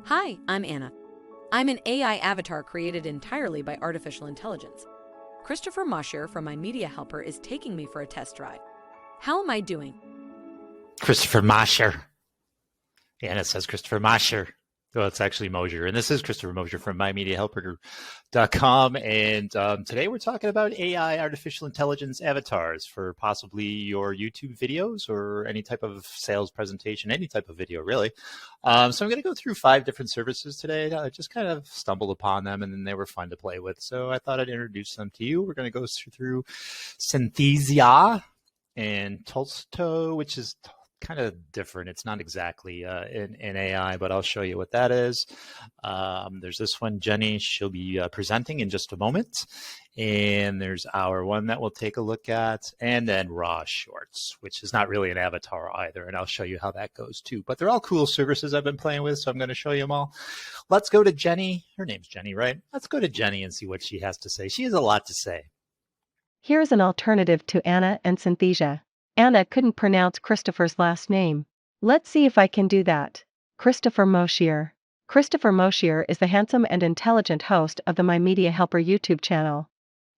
Hi, I'm Anna. I'm an AI avatar created entirely by artificial intelligence. Christopher Mosher from my media helper is taking me for a test drive. How am I doing? Christopher Mosher. Anna says Christopher Mosher. Well, it's actually Mosier. And this is Christopher Mosier from MyMediaHelper.com. And today we're talking about AI, artificial intelligence avatars for possibly your YouTube videos or any type of sales presentation, any type of video, really. So I'm going to go through 5 different services today. I just kind of stumbled upon them, and then they were fun to play with. So I thought I'd introduce them to you. We're going to go through Synthesia and Tolstoy, which is kind of different. It's not exactly in AI, but I'll show you what that is. There's this one, Jenny. She'll be presenting in just a moment. And there's our one that we'll take a look at. And then Raw Shorts, which is not really an avatar either. And I'll show you how that goes too. But they're all cool services I've been playing with, so I'm going to show you them all. Let's go to Jenny. Her name's Jenny, right? Let's go to Jenny and see what she has to say. She has a lot to say. Here's an alternative to Anna and Synthesia. Anna couldn't pronounce Christopher's last name. Let's see if I can do that. Christopher Mosher. Christopher Mosher is the handsome and intelligent host of the My Media Helper YouTube channel.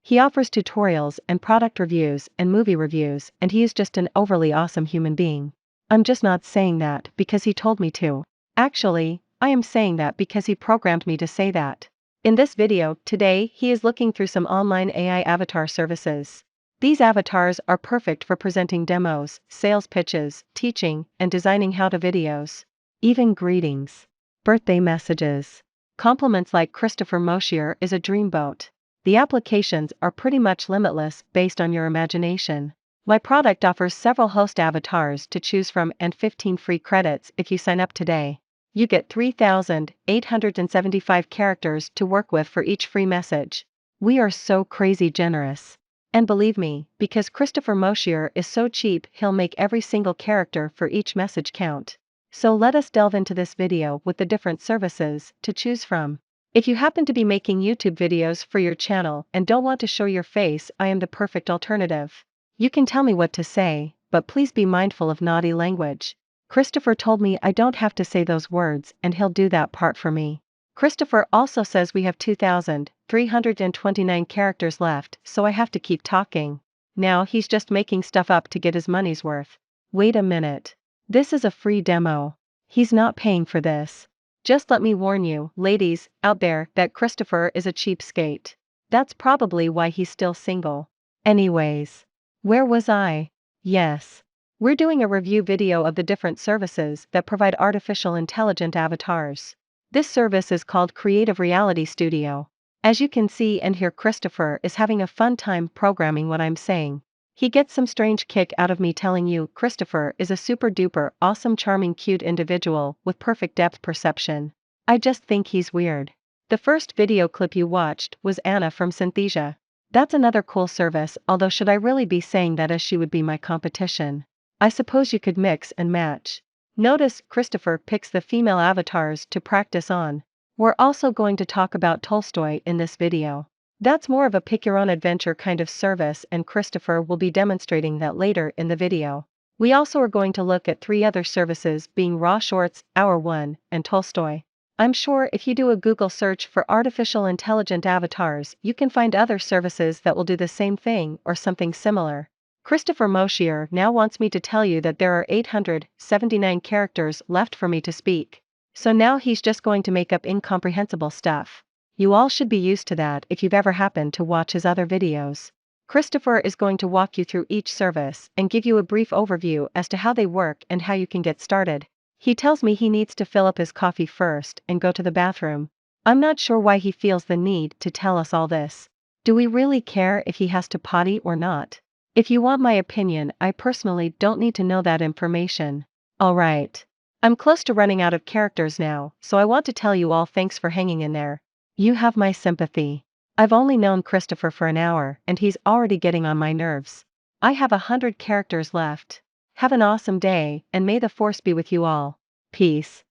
He offers tutorials and product reviews and movie reviews, and he is just an overly awesome human being. I'm just not saying that because he told me to. Actually, I am saying that because he programmed me to say that. In this video, today, he is looking through some online AI avatar services. These avatars are perfect for presenting demos, sales pitches, teaching, and designing how-to videos. Even greetings. Birthday messages. Compliments like Christopher Mosher is a dreamboat. The applications are pretty much limitless based on your imagination. My product offers several host avatars to choose from and 15 free credits if you sign up today. You get 3,875 characters to work with for each free message. We are so crazy generous. And believe me, because Christopher Mosher is so cheap, he'll make every single character for each message count. So let us delve into this video with the different services to choose from. If you happen to be making YouTube videos for your channel and don't want to show your face, I am the perfect alternative. You can tell me what to say, but please be mindful of naughty language. Christopher told me I don't have to say those words, and he'll do that part for me. Christopher also says we have 2,329 characters left, so I have to keep talking. Now he's just making stuff up to get his money's worth. Wait a minute. This is a free demo. He's not paying for this. Just let me warn you, ladies, out there, that Christopher is a cheapskate. That's probably why he's still single. Anyways. Where was I? Yes. We're doing a review video of the different services that provide artificial intelligent avatars. This service is called Creative Reality Studio. As you can see and hear, Christopher is having a fun time programming what I'm saying. He gets some strange kick out of me telling you Christopher is a super duper awesome charming cute individual with perfect depth perception. I just think he's weird. The first video clip you watched was Anna from Synthesia. That's another cool service, although should I really be saying that as she would be my competition? I suppose you could mix and match. Notice Christopher picks the female avatars to practice on. We're also going to talk about Tolstoy in this video. That's more of a pick-your-own-adventure kind of service, and Christopher will be demonstrating that later in the video. We also are going to look at 3 other services, being Raw Shorts, Hour 1, and Tolstoy. I'm sure if you do a Google search for artificial intelligent avatars, you can find other services that will do the same thing or something similar. Christopher Mosher now wants me to tell you that there are 879 characters left for me to speak. So now he's just going to make up incomprehensible stuff. You all should be used to that if you've ever happened to watch his other videos. Christopher is going to walk you through each service and give you a brief overview as to how they work and how you can get started. He tells me he needs to fill up his coffee first and go to the bathroom. I'm not sure why he feels the need to tell us all this. Do we really care if he has to potty or not? If you want my opinion, I personally don't need to know that information. Alright. I'm close to running out of characters now, so I want to tell you all thanks for hanging in there. You have my sympathy. I've only known Christopher for an hour, and he's already getting on my nerves. I have 100 characters left. Have an awesome day, and may the force be with you all. Peace.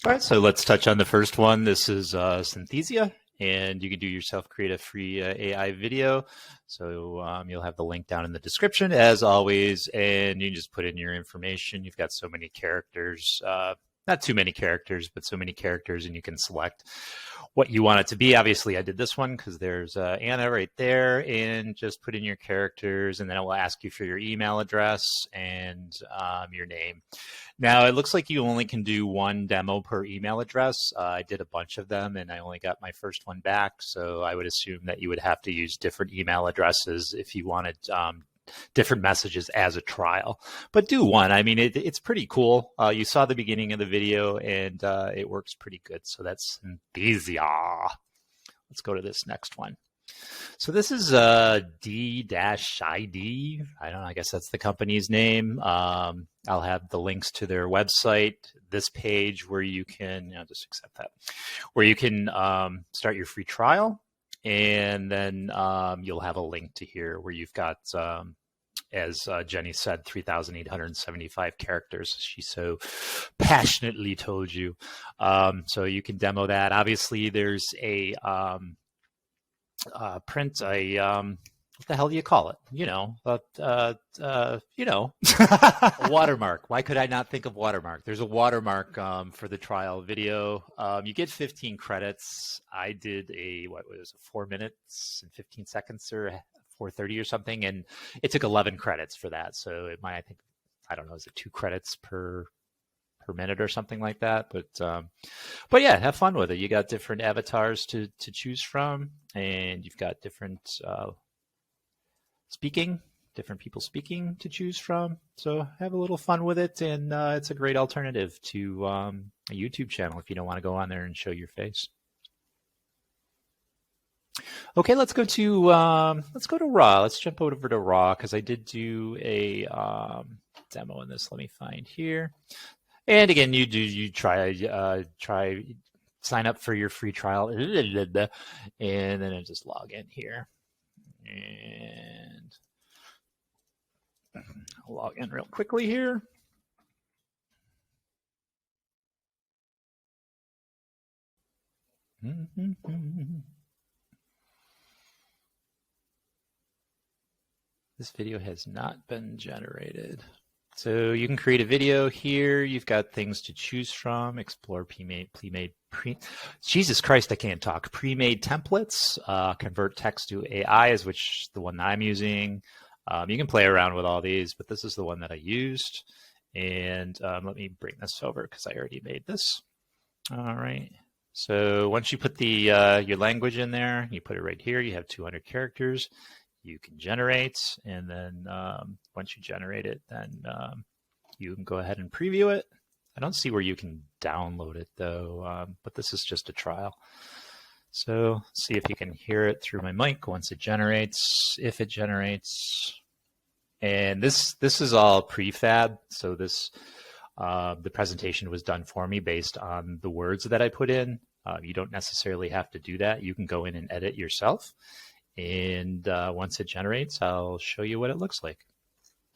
All right, so let's touch on the first one. This is Synthesia, and you can do yourself create a free AI video. So you'll have the link down in the description as always, and you can just put in your information. You've got so many characters, not too many characters, but so many characters, and you can select what you want it to be. Obviously, I did this one because there's Anna right there, and just put in your characters, and then it will ask you for your email address and your name. Now, it looks like you only can do one demo per email address. I did a bunch of them, and I only got my first one back, so I would assume that you would have to use different email addresses if you wanted different messages as a trial. But do one. I mean, it's pretty cool. You saw the beginning of the video, and it works pretty good. So that's Synthesia. Let's go to this next one. So this is D-ID. I don't know, I guess that's the company's name. I'll have the links to their website, this page where you can, just accept that, where you can start your free trial. And then you'll have a link to here where you've got, as Jenny said, 3,875 characters. She so passionately told you. So you can demo that. Obviously, there's a print, what the hell do you call it? A watermark. Why could I not think of watermark? There's a watermark for the trial video. You get 15 credits. I did a 4 minutes and 15 seconds or 4:30 or something, and it took 11 credits for that. So it might, I don't know, is it 2 credits per minute or something like that? But yeah, have fun with it. You got different avatars to choose from, and you've got different different people speaking to choose from. So have a little fun with it, and it's a great alternative to a YouTube channel if you don't want to go on there and show your face. Okay, let's go to Raw. Let's jump over to Raw because I did do a demo in this. Let me find here. And again, you try sign up for your free trial, and then I just log in here. And I'll log in real quickly here. This video has not been generated. So you can create a video here. You've got things to choose from. Explore Jesus Christ, I can't talk. Pre-made templates. Convert text to AI is the one that I'm using. You can play around with all these, but this is the one that I used. And let me bring this over because I already made this. All right. So once you put your language in there, you put it right here. You have 200 characters. You can generate, and then once you generate it, then you can go ahead and preview it. I don't see where you can download it though, but this is just a trial. So see if you can hear it through my mic once it generates, if it generates. And this is all prefab. So this the presentation was done for me based on the words that I put in. You don't necessarily have to do that. You can go in and edit yourself. And once it generates, I'll show you what it looks like.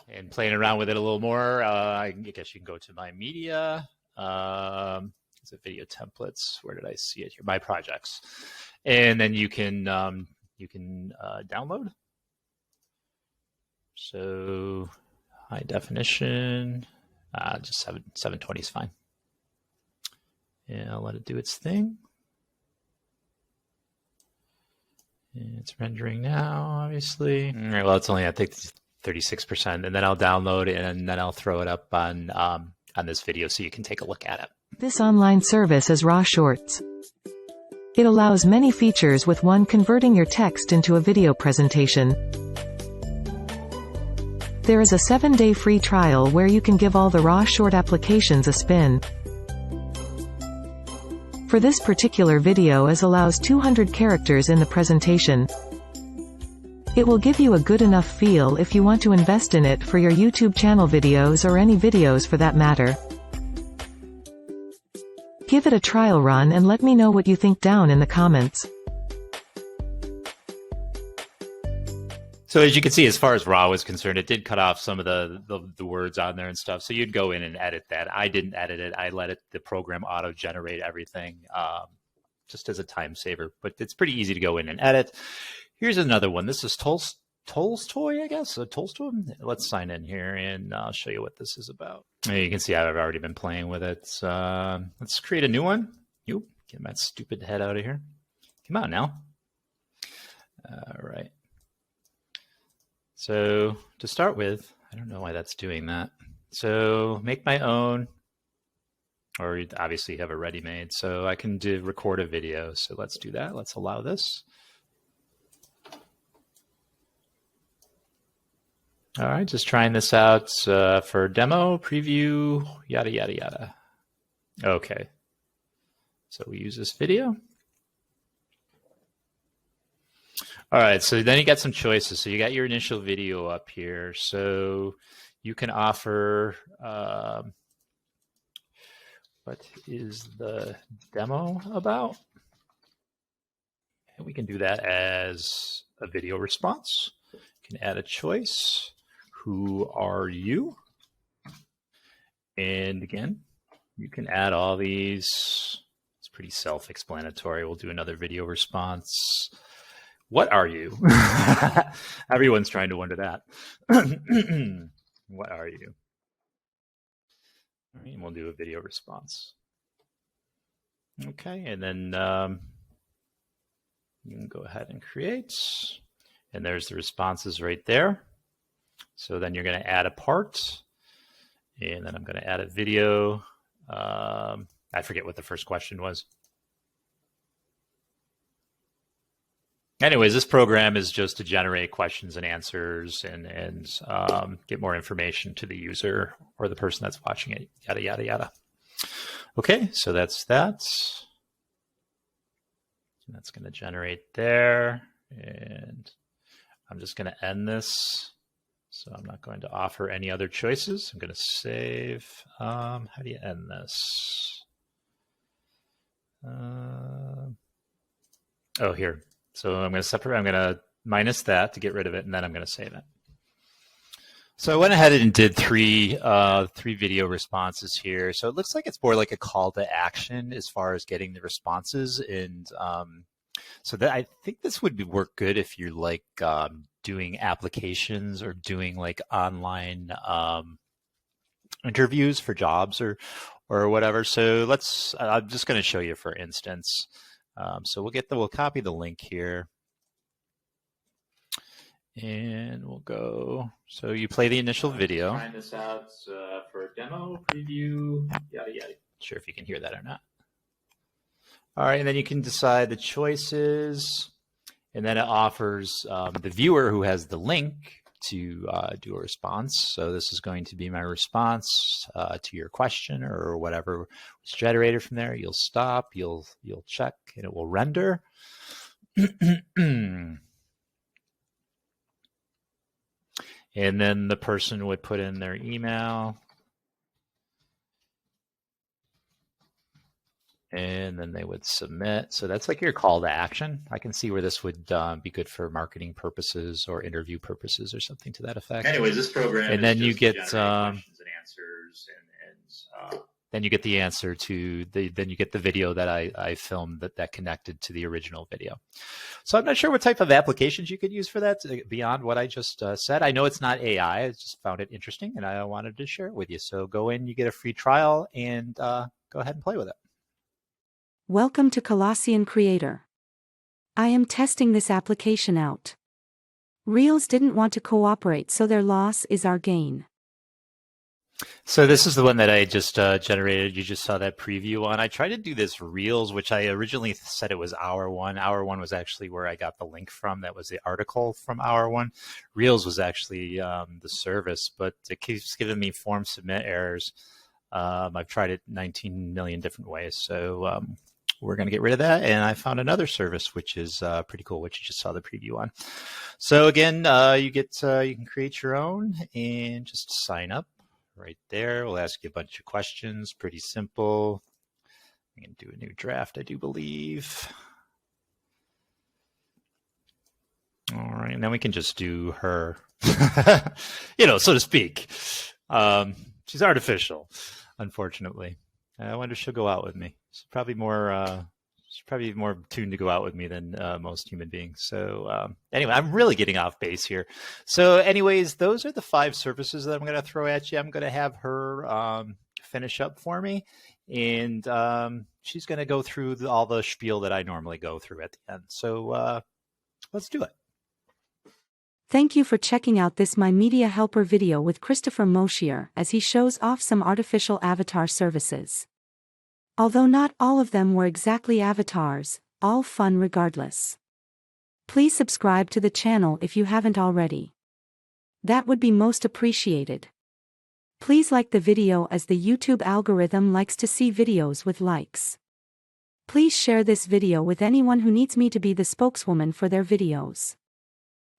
And playing around with it a little more, I guess you can go to my media. Is it video templates? Where did I see it here? My projects. And then you can download. So high definition, just 720 is fine. And I'll let it do its thing. It's rendering now, obviously. All right, well, it's only, I think, 36%. And then I'll download it, and then I'll throw it up on this video so you can take a look at it. This online service is Raw Shorts. It allows many features with one, converting your text into a video presentation. There is a 7-day free trial where you can give all the Raw Short applications a spin. For this particular video it allows 200 characters in the presentation. It will give you a good enough feel if you want to invest in it for your YouTube channel videos or any videos for that matter. Give it a trial run and let me know what you think down in the comments. So as you can see, as far as raw was concerned, it did cut off some of the words on there and stuff. So you'd go in and edit that. I didn't edit it. I let the program auto-generate everything just as a time saver. But it's pretty easy to go in and edit. Here's another one. This is Tolstoy, I guess. So Tolstoy. Let's sign in here, and I'll show you what this is about. You can see I've already been playing with it. Let's create a new one. Get my stupid head out of here. Come on now. All right. So to start with, I don't know why that's doing that. So make my own, or you obviously have a ready-made. So I can record a video. So let's do that. Let's allow this. All right, just trying this out for demo, preview, yada, yada, yada. Okay. So we use this video. All right, so then you got some choices. So you got your initial video up here. So you can offer, what is the demo about? And we can do that as a video response. You can add a choice. Who are you? And again, you can add all these. It's pretty self-explanatory. We'll do another video response. What are you? Everyone's trying to wonder that. What are you? All right, and we'll do a video response. Okay, and then you can go ahead and create. And there's the responses right there. So then you're going to add a part. And then I'm going to add a video. I forget what the first question was. Anyways, this program is just to generate questions and answers and get more information to the user or the person that's watching it, yada, yada, yada. Okay, so that's that. And that's going to generate there. And I'm just going to end this. So I'm not going to offer any other choices. I'm going to save. How do you end this? Oh, here. So I'm going to separate. I'm going to minus that to get rid of it, and then I'm going to save it. So I went ahead and did three video responses here. So it looks like it's more like a call to action as far as getting the responses. And so that I think this would work good if you're like doing applications or doing like online interviews for jobs or whatever. So I'm just going to show you for instance. So we'll copy the link here. And we'll go. So you play the initial video. Trying this out for a demo, preview, yada, yada. Not sure if you can hear that or not. All right, and then you can decide the choices. And then it offers the viewer who has the link to do a response. So this is going to be my response to your question or whatever was generated from there. You'll stop, you'll check, and it will render. And then the person would put in their email. And then they would submit. So that's like your call to action. I can see where this would be good for marketing purposes or interview purposes or something to that effect. Anyways, this program. And then you get questions and answers, and then you get the answer to then you get the video that I filmed that connected to the original video. So I'm not sure what type of applications you could use for that beyond what I just said. I know it's not AI. I just found it interesting, and I wanted to share it with you. So go in, you get a free trial, and go ahead and play with it. Welcome to Colossian Creator. I am testing this application out. Reels didn't want to cooperate, so their loss is our gain. So this is the one that I just generated. You just saw that preview on. I tried to do this Reels, which I originally said it was Hour One. Hour One was actually where I got the link from. That was the article from Hour One. Reels was actually the service, but it keeps giving me form submit errors. I've tried it 19 million different ways. So we're going to get rid of that. And I found another service, which is pretty cool, which you just saw the preview on. So again, you can create your own and just sign up. Right there, we'll ask you a bunch of questions. Pretty simple. I'm going to do a new draft, I do believe. All right, and then we can just do her, so to speak. She's artificial, unfortunately. I wonder if she'll go out with me. She's probably more tuned to go out with me than most human beings. So anyway, I'm really getting off base here. So anyways, those are the 5 services that I'm going to throw at you. I'm going to have her finish up for me. And she's going to go through all the spiel that I normally go through at the end. So let's do it. Thank you for checking out this My Media Helper video with Christopher Moshier as he shows off some artificial avatar services. Although not all of them were exactly avatars, all fun regardless. Please subscribe to the channel if you haven't already. That would be most appreciated. Please like the video as the YouTube algorithm likes to see videos with likes. Please share this video with anyone who needs me to be the spokeswoman for their videos.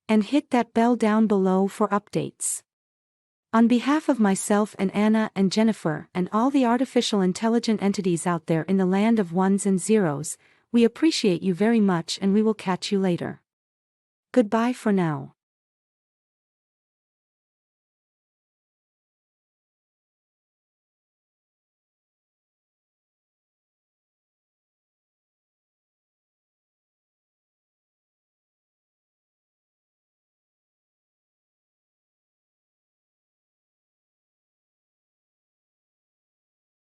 And hit that bell down below for updates. On behalf of myself and Anna and Jennifer and all the artificial intelligent entities out there in the land of ones and zeros, we appreciate you very much and we will catch you later. Goodbye for now.